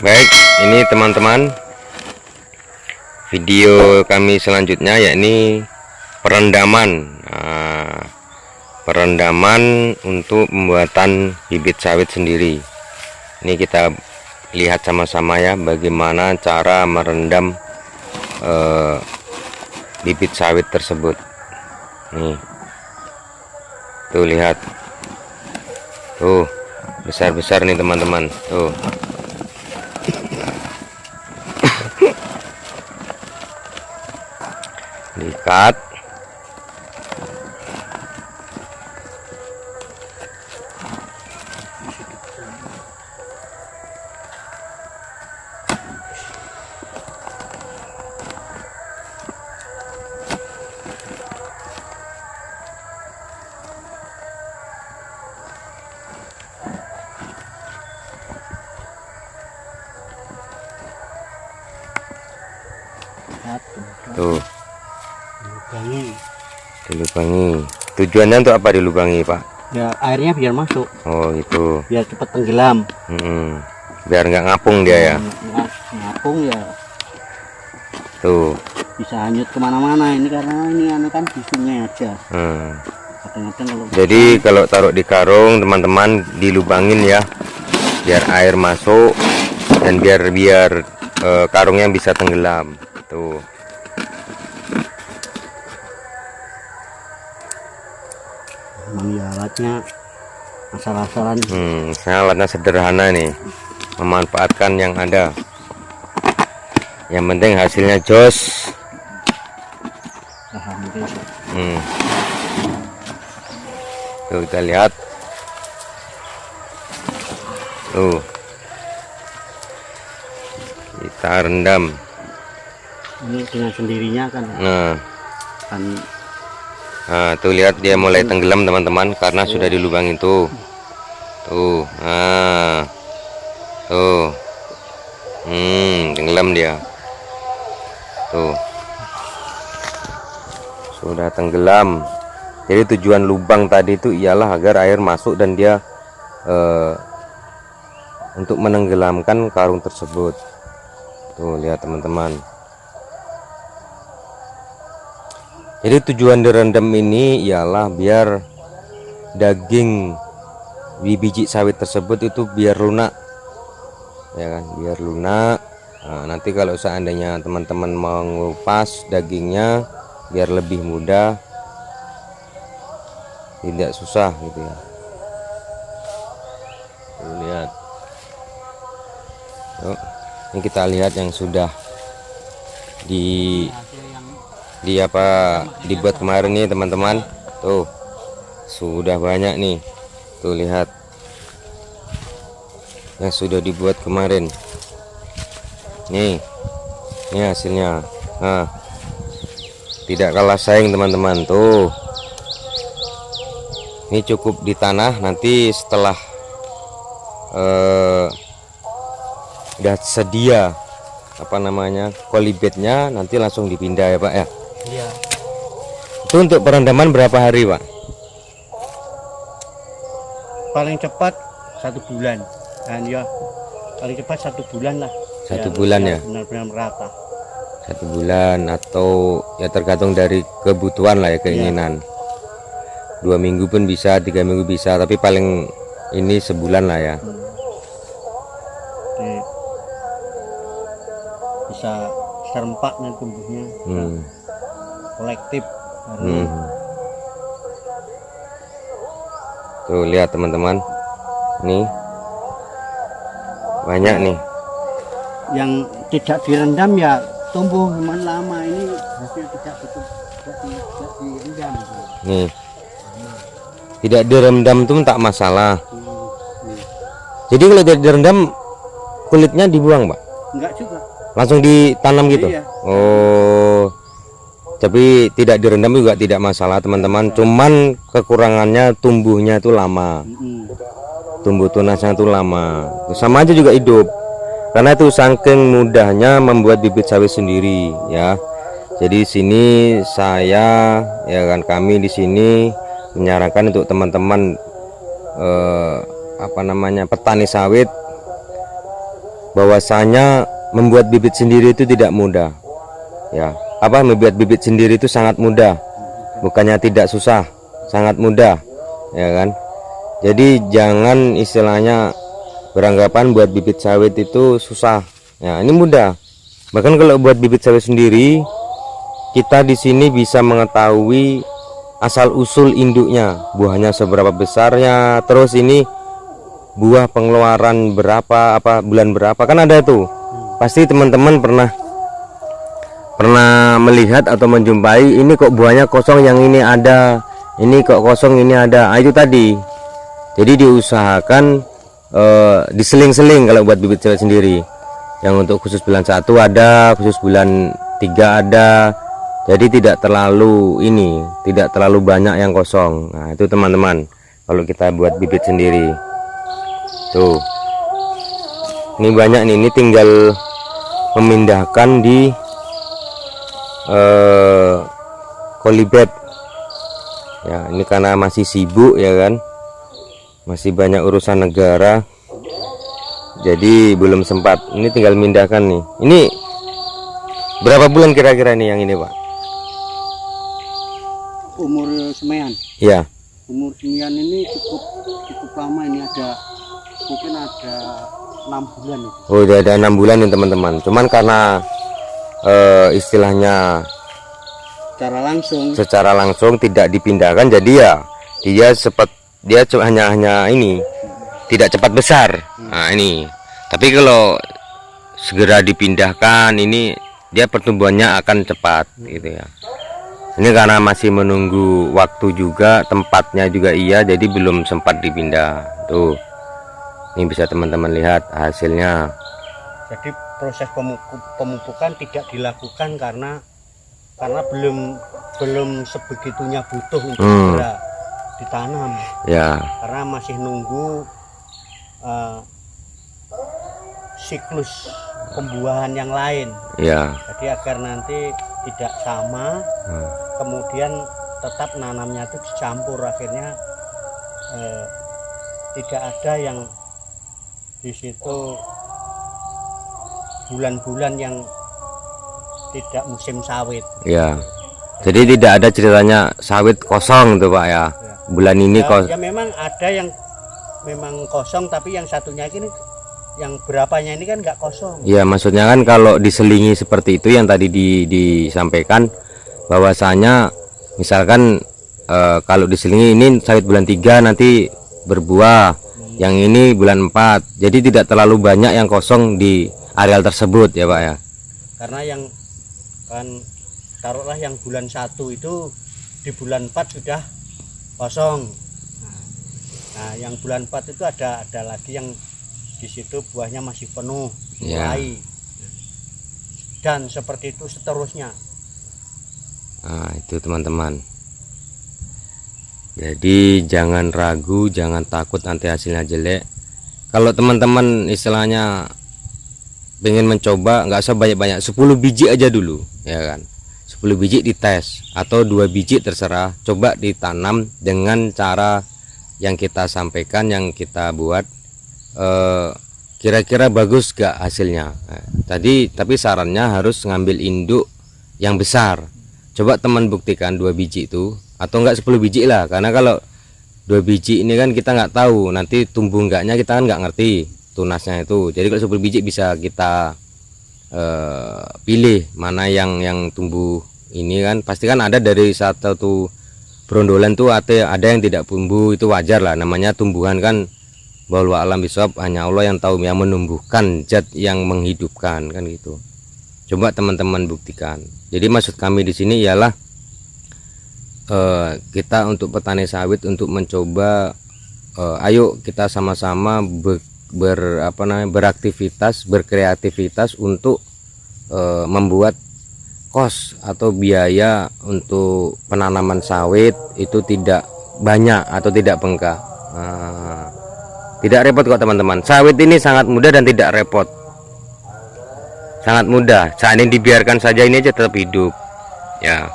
Baik, ini teman-teman, video kami selanjutnya yakni perendaman. Perendaman untuk pembuatan bibit sawit sendiri. Ini kita lihat sama-sama ya, bagaimana cara merendam bibit sawit tersebut. Nih, tuh lihat, tuh besar-besar nih teman-teman, tuh. Diikat. Tuh, dilubangi. Tujuannya untuk apa dilubangi, Pak? Ya, airnya biar masuk. Oh, itu. Biar cepat tenggelam. Biar nggak ngapung dia ya. Ngapung ya. Tuh. Bisa hanyut kemana-mana. Ini karena ini kan di sungai aja. Kadang-kadang kalau. Jadi kalau taruh di karung, teman-teman dilubangin ya, biar air masuk dan biar karungnya bisa tenggelam. Tuh. Memang ya alatnya asal-asalan. Alatnya sederhana nih, memanfaatkan yang ada. Yang penting hasilnya jos. Tuh kita lihat. Tuh. Kita rendam. Ini dengan sendirinya kan. Nah, tuh lihat dia mulai tenggelam teman-teman, karena sudah dilubangi tuh. Tuh. Nah. Tuh. Tenggelam dia. Tuh. Sudah tenggelam. Jadi tujuan lubang tadi itu ialah agar air masuk dan dia untuk menenggelamkan karung tersebut. Tuh lihat teman-teman. Jadi tujuan direndam ini ialah biar daging biji sawit tersebut itu biar lunak, ya kan, biar lunak. Nah, nanti kalau seandainya teman-teman mau ngupas dagingnya biar lebih mudah, tidak susah gitu ya. Tuh, lihat. Tuh, ini kita lihat yang sudah dibuat kemarin nih teman-teman. Tuh sudah banyak nih, tuh lihat yang sudah dibuat kemarin nih, ini hasilnya. Nah, tidak kalah saing teman-teman. Tuh, ini cukup di tanah, nanti setelah udah sedia kolibetnya, nanti langsung dipindah ya Pak ya. Iya. Itu untuk perendaman berapa hari Pak? Paling cepat 1 bulan. Dan ya paling cepat 1 bulan lah. 1 bulan ya. Benar-benar merata. 1 bulan atau ya tergantung dari kebutuhan lah ya, keinginan. 2 minggu pun bisa, 3 minggu bisa, tapi paling ini sebulan lah ya. Jadi, bisa serempak dan tumbuhnya. Kolektif. Tuh lihat teman-teman, nih banyak nih yang tidak direndam ya tumbuh lumayan lama. Ini hasil tidak direndam. Nih, tidak direndam tuh tak masalah. Jadi kalau tidak direndam kulitnya dibuang Pak? Enggak juga, langsung ditanam gitu. Iya. Oh, tapi tidak direndam juga tidak masalah teman-teman. Cuman kekurangannya tumbuhnya itu lama. Tumbuh tunasnya itu lama. Sama aja juga hidup. Karena itu saking mudahnya membuat bibit sawit sendiri ya. Jadi sini saya ya kan, kami di sini menyarankan untuk teman-teman petani sawit bahwasanya membuat bibit sendiri itu tidak mudah. Ya, membuat bibit sendiri itu sangat mudah. Bukannya tidak susah, sangat mudah, ya kan? Jadi jangan istilahnya beranggapan buat bibit sawit itu susah. Ya, ini mudah. Bahkan kalau buat bibit sawit sendiri, kita di sini bisa mengetahui asal usul induknya, buahnya seberapa besarnya, terus ini buah pengeluaran berapa, bulan berapa, kan ada tuh. Pasti teman-teman pernah melihat atau menjumpai, ini kok buahnya kosong, yang ini ada, ini kok kosong, ini ada. Itu tadi. Jadi diusahakan diseling-seling kalau buat bibit sawit sendiri. Yang untuk khusus bulan 1 ada, khusus bulan 3 ada. Jadi tidak terlalu banyak yang kosong. Nah, itu teman-teman kalau kita buat bibit sendiri. Tuh. Ini banyak nih, ini tinggal memindahkan di kolibet. Ya, ini karena masih sibuk ya kan. Masih banyak urusan negara. Jadi belum sempat. Ini tinggal memindahkan nih. Ini berapa bulan kira-kira nih yang ini, Pak? Umur semaian. Iya. Umur semaian ini cukup lama, ini mungkin ada 6 bulan nih. Oh, udah ada 6 bulan nih teman-teman. Cuman karena istilahnya secara langsung tidak dipindahkan, jadi ya dia hanya ini tidak cepat besar. Nah, ini. Tapi kalau segera dipindahkan, ini dia pertumbuhannya akan cepat gitu ya. Ini karena masih menunggu waktu juga, tempatnya juga iya, jadi belum sempat dipindah. Tuh. Ini bisa teman-teman lihat hasilnya. Jadi proses pemupukan tidak dilakukan karena belum sebegitunya butuh untuk segera ditanam. Ya. Karena masih nunggu siklus pembuahan yang lain. Ya. Jadi agar nanti tidak sama, kemudian tetap nanamnya itu dicampur, akhirnya tidak ada yang di situ bulan-bulan yang tidak musim sawit. Ya. Jadi tidak ada ceritanya sawit kosong tuh Pak ya. Bulan ini kosong. Ya memang ada yang memang kosong, tapi yang satunya ini yang berapanya ini kan nggak kosong. Ya, maksudnya kan kalau diselingi seperti itu yang tadi disampaikan, bahwasanya misalkan kalau diselingi ini sawit bulan 3 nanti berbuah, yang ini bulan 4, jadi tidak terlalu banyak yang kosong di areal tersebut ya Pak ya. Karena yang kan taruhlah yang bulan 1 itu di bulan 4 sudah kosong. Nah, yang bulan 4 itu ada lagi yang di situ buahnya masih penuh, mulai. Dan seperti itu seterusnya. Nah, itu teman-teman. Jadi jangan ragu, jangan takut nanti hasilnya jelek. Kalau teman-teman istilahnya pengen mencoba, nggak usah banyak-banyak, 10 biji aja dulu ya kan. 10 biji dites atau 2 biji terserah, coba ditanam dengan cara yang kita sampaikan, yang kita buat. Kira-kira bagus gak hasilnya? Tapi sarannya harus ngambil induk yang besar. Coba teman buktikan 2 biji itu, atau enggak 10 biji lah, karena kalau 2 biji ini kan kita nggak tahu nanti tumbuh enggaknya, kita kan nggak ngerti tunasnya itu. Jadi kalau 10 biji bisa kita pilih mana yang tumbuh. Ini kan pasti kan ada dari satu brondolan tuh ada yang tidak tumbuh, itu wajar lah, namanya tumbuhan kan. Bahwa alam bisawab, hanya Allah yang tahu, yang menumbuhkan zat yang menghidupkan kan gitu. Coba teman-teman buktikan. Jadi maksud kami di sini ialah kita untuk petani sawit untuk mencoba, ayo kita sama-sama beraktivitas, berkreativitas untuk membuat kos atau biaya untuk penanaman sawit itu tidak banyak atau tidak bengkak. Tidak repot kok teman-teman. Sawit ini sangat mudah dan tidak repot. Sangat mudah. Saat ini dibiarkan saja ini aja tetap hidup. Ya.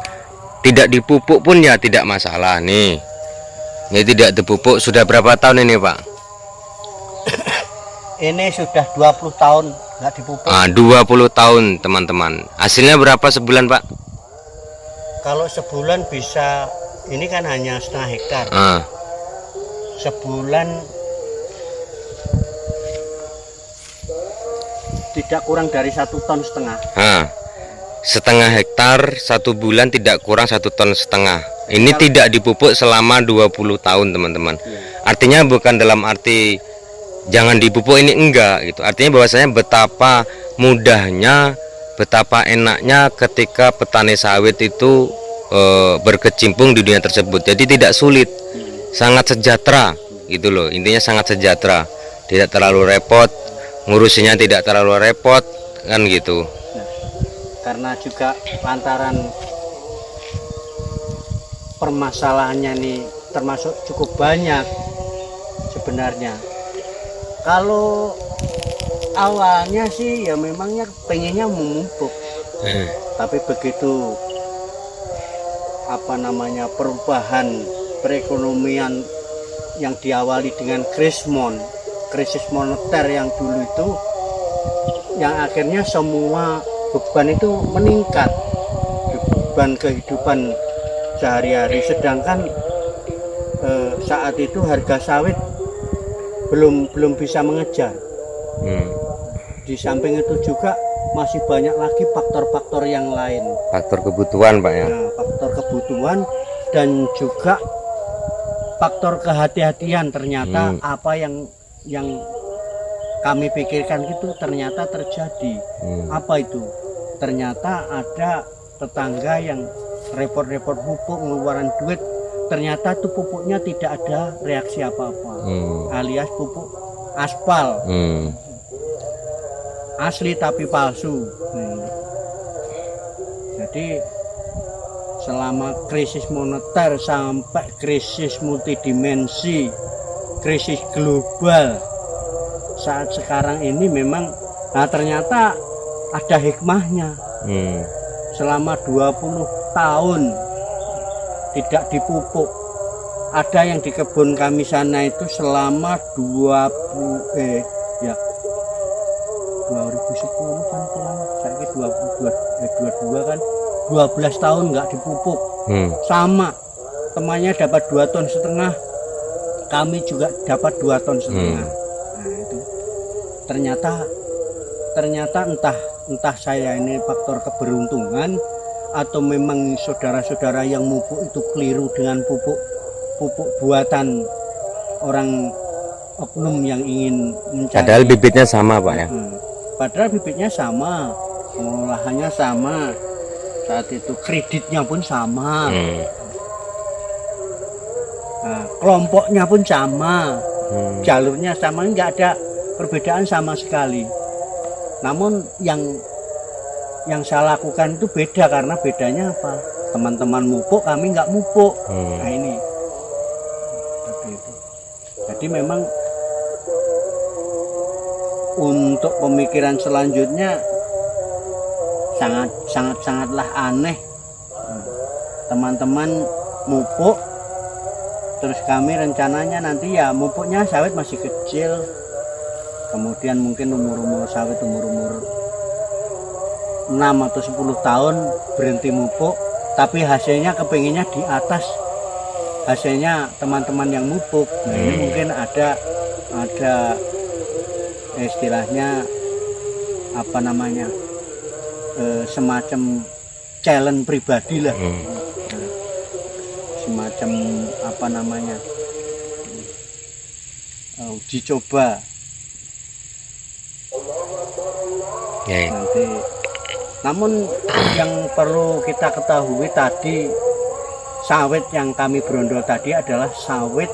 Tidak dipupuk pun ya tidak masalah nih. Ini tidak dipupuk sudah berapa tahun ini, Pak? ini sudah 20 tahun nggak dipupuk. 20 tahun teman-teman. Hasilnya berapa sebulan Pak? Kalau sebulan bisa, ini kan hanya setengah hektar. Sebulan tidak kurang dari 1,5 ton. Setengah hektar 1 bulan tidak kurang 1,5 ton. Ini tidak dipupuk selama 20 tahun teman-teman. Artinya bukan dalam arti jangan dipupuk, ini enggak gitu. Artinya bahwasanya betapa mudahnya, betapa enaknya ketika petani sawit itu berkecimpung di dunia tersebut. Jadi tidak sulit, sangat sejahtera gitu loh. Intinya sangat sejahtera, tidak terlalu repot, ngurusinya tidak terlalu repot kan gitu. Karena juga lantaran permasalahannya nih termasuk cukup banyak sebenarnya. Kalau awalnya sih ya memangnya pengennya memupuk, tapi begitu perubahan perekonomian yang diawali dengan krisis moneter yang dulu itu, yang akhirnya semua beban itu meningkat, beban kehidupan sehari-hari. Sedangkan saat itu harga sawit belum bisa mengejar. Di samping itu juga masih banyak lagi faktor-faktor yang lain. Faktor kebutuhan Pak ya. Nah, faktor kebutuhan dan juga faktor kehati-hatian. Ternyata apa yang kami pikirkan itu ternyata terjadi. Apa itu? Ternyata ada tetangga yang repot-repot pupuk, ngeluaran duit, ternyata tuh pupuknya tidak ada reaksi apa-apa, alias pupuk aspal, asli tapi palsu. Jadi selama krisis moneter sampai krisis multidimensi, krisis global saat sekarang ini memang, nah ternyata ada hikmahnya. Selama 20 tahun tidak dipupuk. Ada yang di kebun kami sana itu selama 2010 kan pulang, saya 22 kan 12 tahun nggak dipupuk. Sama temannya dapat 2,5 ton, kami juga dapat 2,5 ton. Nah itu ternyata entah saya ini faktor keberuntungan atau memang saudara-saudara yang mupuk itu keliru dengan pupuk buatan orang oknum yang ingin mencari. Padahal bibitnya sama Pak ya. Padahal bibitnya sama, pengolahannya sama, saat itu kreditnya pun sama, nah, kelompoknya pun sama, jalurnya sama, nggak ada perbedaan sama sekali. Namun yang saya lakukan itu beda, karena bedanya apa? Teman-teman mupuk, kami nggak mupuk. Nah ini, jadi memang untuk pemikiran selanjutnya sangatlah aneh. Teman-teman mupuk, terus kami rencananya nanti ya mupuknya sawit masih kecil, kemudian mungkin umur sawit umur 6 atau 10 tahun berhenti mupuk, tapi hasilnya kepinginnya di atas hasilnya teman-teman yang mupuk. Nah, ini mungkin ada istilahnya semacam challenge pribadi lah, semacam uji coba. Nanti, namun yang perlu kita ketahui tadi, sawit yang kami brondol tadi adalah sawit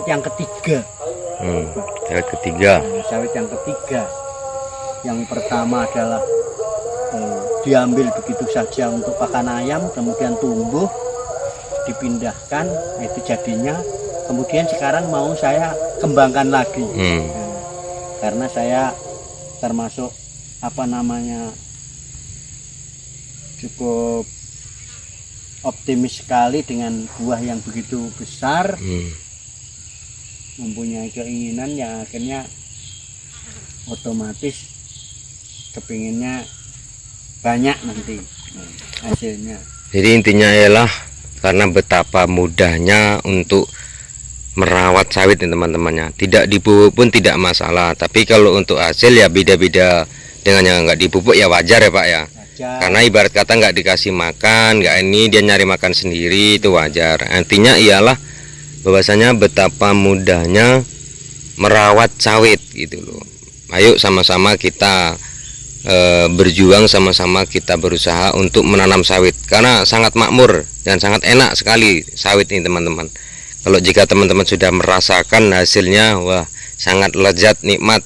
yang ketiga. Sawit yang ketiga. Yang pertama adalah diambil begitu saja untuk pakan ayam, kemudian tumbuh, dipindahkan, itu jadinya. Kemudian sekarang mau saya kembangkan lagi, karena saya termasuk cukup optimis sekali dengan buah yang begitu besar. mempunyai keinginan yang akhirnya otomatis kepinginnya banyak nanti hasilnya. Jadi intinya ialah karena betapa mudahnya untuk merawat sawit nih teman-temannya. Tidak dipupuk pun tidak masalah, tapi kalau untuk hasil ya beda-beda dengan yang nggak dipupuk ya wajar ya Pak ya. Wajar. Karena ibarat kata nggak dikasih makan, nggak ini dia nyari makan sendiri, itu wajar. Artinya ialah bahwasanya betapa mudahnya merawat sawit gitu loh. Ayo sama-sama kita berjuang, sama-sama kita berusaha untuk menanam sawit karena sangat makmur dan sangat enak sekali sawit ini teman-teman. Kalau jika teman-teman sudah merasakan hasilnya, wah sangat lezat, nikmat,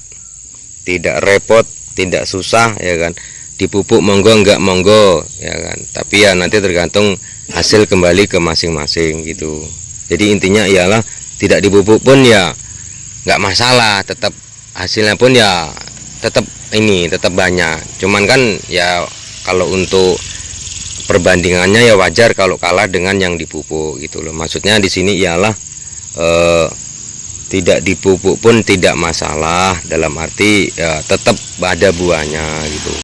tidak repot, tidak susah ya kan. Dipupuk monggo enggak monggo ya kan. Tapi ya nanti tergantung hasil kembali ke masing-masing gitu. Jadi intinya ialah tidak dipupuk pun ya nggak masalah, tetap hasilnya pun ya tetap banyak. Cuman kan ya kalau untuk perbandingannya ya wajar kalau kalah dengan yang dipupuk gitu loh. Maksudnya di sini ialah tidak dipupuk pun tidak masalah, dalam arti ya tetap ada buahnya gitu.